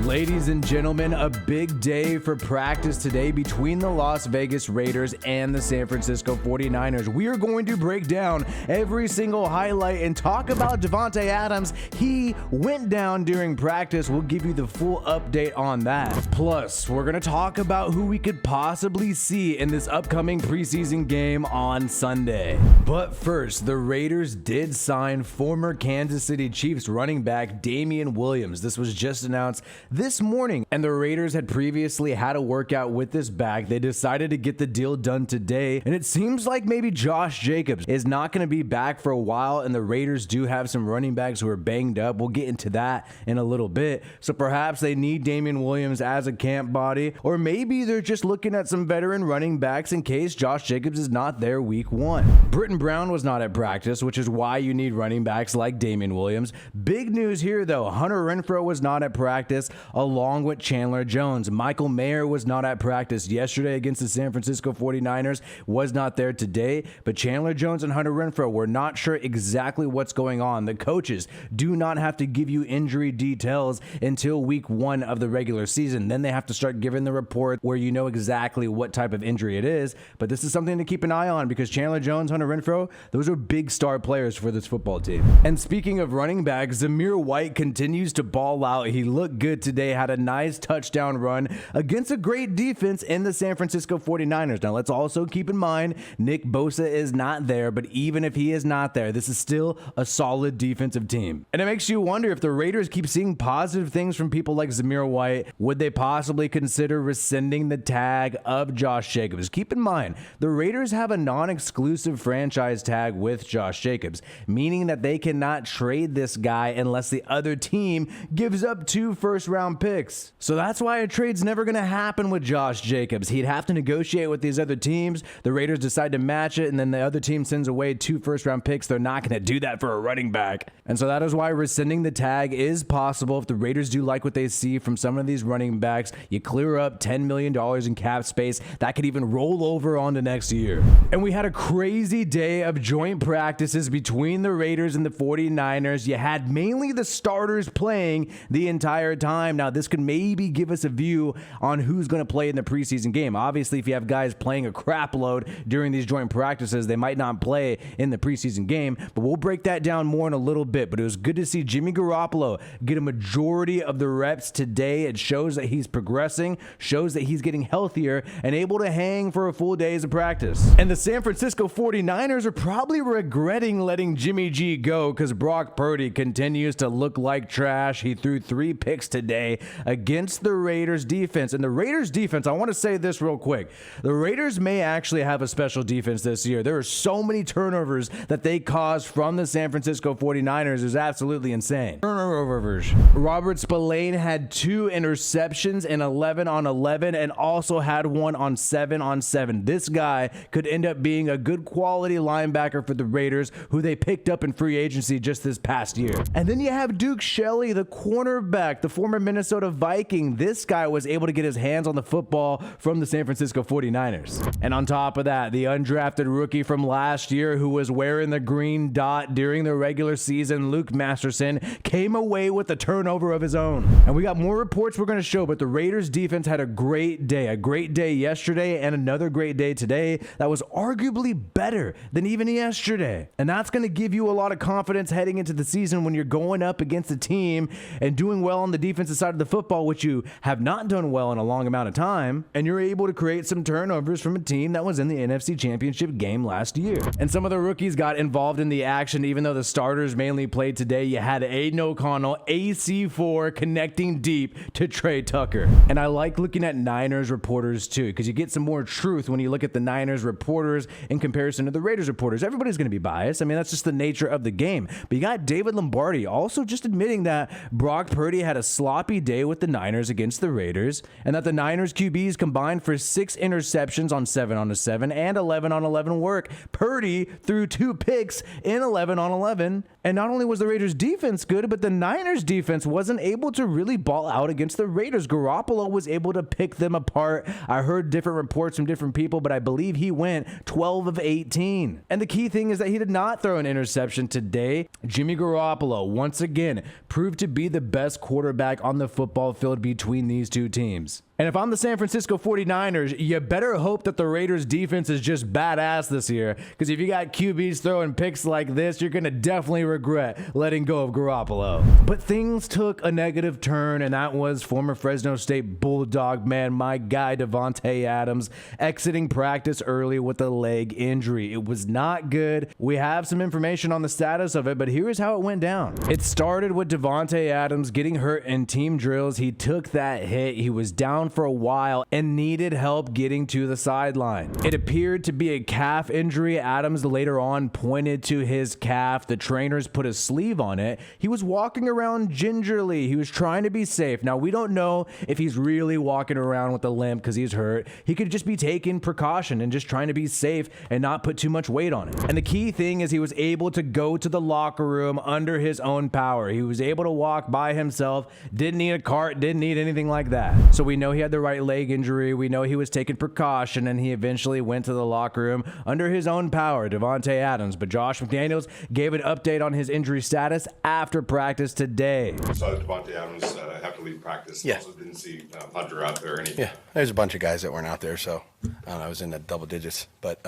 Ladies and gentlemen, a big day for practice today between the Las Vegas Raiders and the San Francisco 49ers. We are going to break down every single highlight and talk about Davante Adams. He went down during practice. We'll give you the full update on that. Plus, we're going to talk about who we could possibly see in this upcoming preseason game on Sunday. But first, the Raiders did sign former Kansas City Chiefs running back Damien Williams. This was just announced this morning, and the Raiders had previously had a workout with this back. They decided to get the deal done today, and it seems like maybe Josh Jacobs is not going to be back for a while, and the Raiders do have some running backs who are banged up. We'll get into that in a little bit. So perhaps they need Damien Williams as a camp body, or maybe they're just looking at some veteran running backs in case Josh Jacobs is not there week one. Britton Brown was not at practice, which is why you need running backs like Damien Williams. Big news here though, Hunter Renfrow was not at practice, along with Chandler Jones. Michael Mayer was not at practice yesterday against the San Francisco 49ers, was not there today, but Chandler Jones and Hunter Renfrow were not sure exactly what's going on. The coaches do not have to give you injury details until week one of the regular season. Then they have to start giving the report where you know exactly what type of injury it is, but this is something to keep an eye on because Chandler Jones, Hunter Renfrow, those are big star players for this football team. And speaking of running backs, Zamir White continues to ball out. He looked good today, had a nice touchdown run against a great defense in the San Francisco 49ers. Now let's also keep in mind Nick Bosa is not there, but even if he is not there, this is still a solid defensive team. And it makes you wonder if the Raiders keep seeing positive things from people like Zamir White, would they possibly consider rescinding the tag of Josh Jacobs? Keep in mind, the Raiders have a non-exclusive franchise tag with Josh Jacobs, meaning that they cannot trade this guy unless the other team gives up 2 first-round picks. So that's why a trade's never going to happen with Josh Jacobs. He'd have to negotiate with these other teams. The Raiders decide to match it, and then the other team sends away 2 first-round picks. They're not going to do that for a running back. And so that is why rescinding the tag is possible. If the Raiders do like what they see from some of these running backs, you clear up $10 million in cap space. That could even roll over onto next year. And we had a crazy day of joint practices between the Raiders and the 49ers. You had mainly the starters playing the entire time. Now, this could maybe give us a view on who's going to play in the preseason game. Obviously, if you have guys playing a crap load during these joint practices, they might not play in the preseason game, but we'll break that down more in a little bit. But it was good to see Jimmy Garoppolo get a majority of the reps today. It shows that he's progressing, shows that he's getting healthier and able to hang for a full days of practice. And the San Francisco 49ers are probably regretting letting Jimmy G go because Brock Purdy continues to look like trash. He threw 3 picks today against the Raiders defense. And the Raiders defense, I want to say this real quick. The Raiders may actually have a special defense this year. There are so many turnovers that they caused from the San Francisco 49ers. It was absolutely insane. Turnovers. Robert Spillane had 2 interceptions in 11 on 11 and also had 1 on 7 on 7. This guy could end up being a good quality linebacker for the Raiders, who they picked up in free agency just this past year. And then you have Duke Shelley, the cornerback, the former Minnesota Viking. This guy was able to get his hands on the football from the San Francisco 49ers. And on top of that, the undrafted rookie from last year who was wearing the green dot during the regular season, Luke Masterson, came away with a turnover of his own. And we got more reports we're going to show, but the Raiders defense had a great day yesterday and another great day today that was arguably better than even yesterday. And that's going to give you a lot of confidence heading into the season when you're going up against a team and doing well on the defensive side of the football, which you have not done well in a long amount of time, and you're able to create some turnovers from a team that was in the NFC Championship game last year. And some of the rookies got involved in the action, even though the starters mainly played today. You had Aiden O'Connell, AC4, connecting deep to Trey Tucker. And I like looking at Niners reporters too, because you get some more truth when you look at the Niners reporters in comparison to the Raiders reporters. Everybody's going to be biased. I mean, that's just the nature of the game. But you got David Lombardi also just admitting that Brock Purdy had a sloppy day with the Niners against the Raiders, and that the Niners QBs combined for 6 interceptions on 7 on 7 and 11 on 11 work. Purdy threw 2 picks in 11 on 11. And not only was the Raiders defense good, but the Niners defense wasn't able to really ball out against the Raiders. Garoppolo was able to pick them apart. I heard different reports from different people, but I believe he went 12 of 18. And the key thing is that he did not throw an interception today. Jimmy Garoppolo, once again, proved to be the best quarterback on on the football field between these two teams. And if I'm the San Francisco 49ers, you better hope that the Raiders defense is just badass this year, because if you got QBs throwing picks like this, you're going to definitely regret letting go of Garoppolo. But things took a negative turn, and that was former Fresno State Bulldog man, my guy Davante Adams, exiting practice early with a leg injury. It was not good. We have some information on the status of it, but here's how it went down. It started with Davante Adams getting hurt in team drills. He took that hit. He was down for a while and needed help getting to the sideline. It appeared to be a calf injury. Adams later on pointed to his calf. The trainers put a sleeve on it. He was walking around gingerly. He was trying to be safe. Now, we don't know if he's really walking around with a limp because he's hurt. He could just be taking precaution and just trying to be safe and not put too much weight on it. And the key thing is he was able to go to the locker room under his own power. He was able to walk by himself, didn't need a cart, didn't need anything like that. So we know he had the right leg injury. We know he was taking precaution, and he eventually went to the locker room under his own power, Davante Adams. But Josh McDaniels gave an update on his injury status after practice today. Saw Davante Adams have to leave practice. Yeah. Also didn't see Hunter out there or anything. Yeah, there's a bunch of guys that weren't out there, so I was in the double digits. But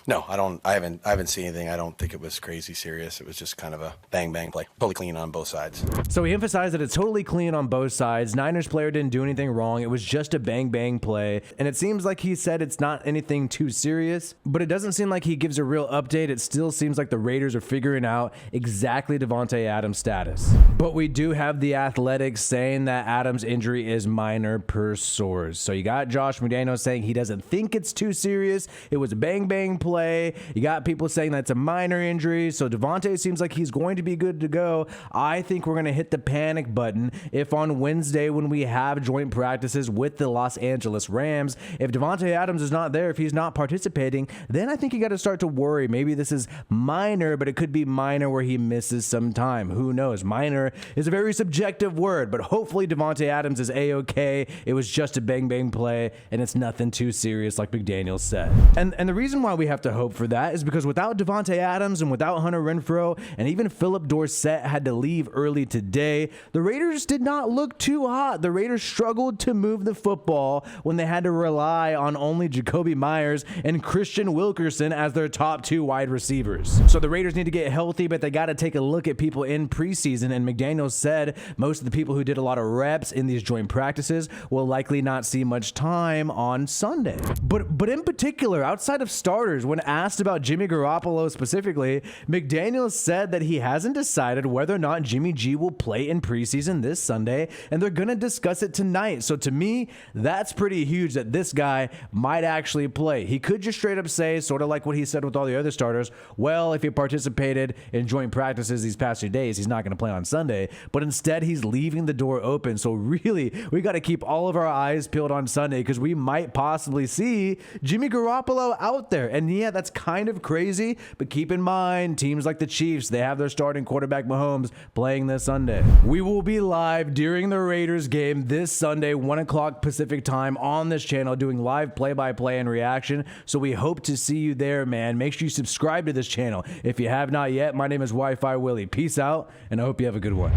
no, I haven't seen anything. I don't think it was crazy serious. It was just kind of a bang bang play, totally clean on both sides. So he emphasized that it's totally clean on both sides. Niners player didn't do anything wrong. It was just a bang bang play, and it seems like he said it's not anything too serious, but it doesn't seem like he gives a real update. It still seems like the Raiders are figuring out exactly Davante Adams' status. But we do have the Athletics saying that Adams' injury is minor per source. So you got Josh McDaniels saying he doesn't think it's too serious. It was a bang bang play. You got people saying that's a minor injury. So Davante seems like he's going to be good to go. I think we're going to hit the panic button if on Wednesday, when we have joint practices with the Los Angeles Rams, if Davante Adams is not there, if he's not participating, then I think you got to start to worry. Maybe this is minor, but it could be minor where he misses some time. Who knows? Minor is a very subjective word, but hopefully Davante Adams is A-okay. It was just a bang bang play, and it's nothing too serious like McDaniels said. And the reason why we have to hope for that is because without Davante Adams and without Hunter Renfrow, and even Philip Dorsett had to leave early today, the Raiders did not look too hot. The Raiders struggled to move the football when they had to rely on only Jacoby Myers and Christian Wilkerson as their top two wide receivers. So the Raiders need to get healthy, but they got to take a look at people in preseason, and McDaniels said most of the people who did a lot of reps in these joint practices will likely not see much time on Sunday. But in particular, outside of starters, when asked about Jimmy Garoppolo specifically, McDaniels said that he hasn't decided whether or not Jimmy G will play in preseason this Sunday, and they're going to discuss it tonight. So to me, that's pretty huge that this guy might actually play. He could just straight up say, sort of like what he said with all the other starters, well, if he participated in joint practices these past few days, he's not going to play on Sunday. But instead, he's leaving the door open. So really, we got to keep all of our eyes peeled on Sunday, because we might possibly see Jimmy Garoppolo out there. And yeah, that's kind of crazy, but keep in mind, teams like the Chiefs, they have their starting quarterback Mahomes playing this Sunday. We will be live during the Raiders game this Sunday, 1 o'clock Pacific time on this channel, doing live play-by-play and reaction. So we hope to see you there, man. Make sure you subscribe to this channel if you have not yet. My name is WiFiWillie. Peace out, and I hope you have a good one.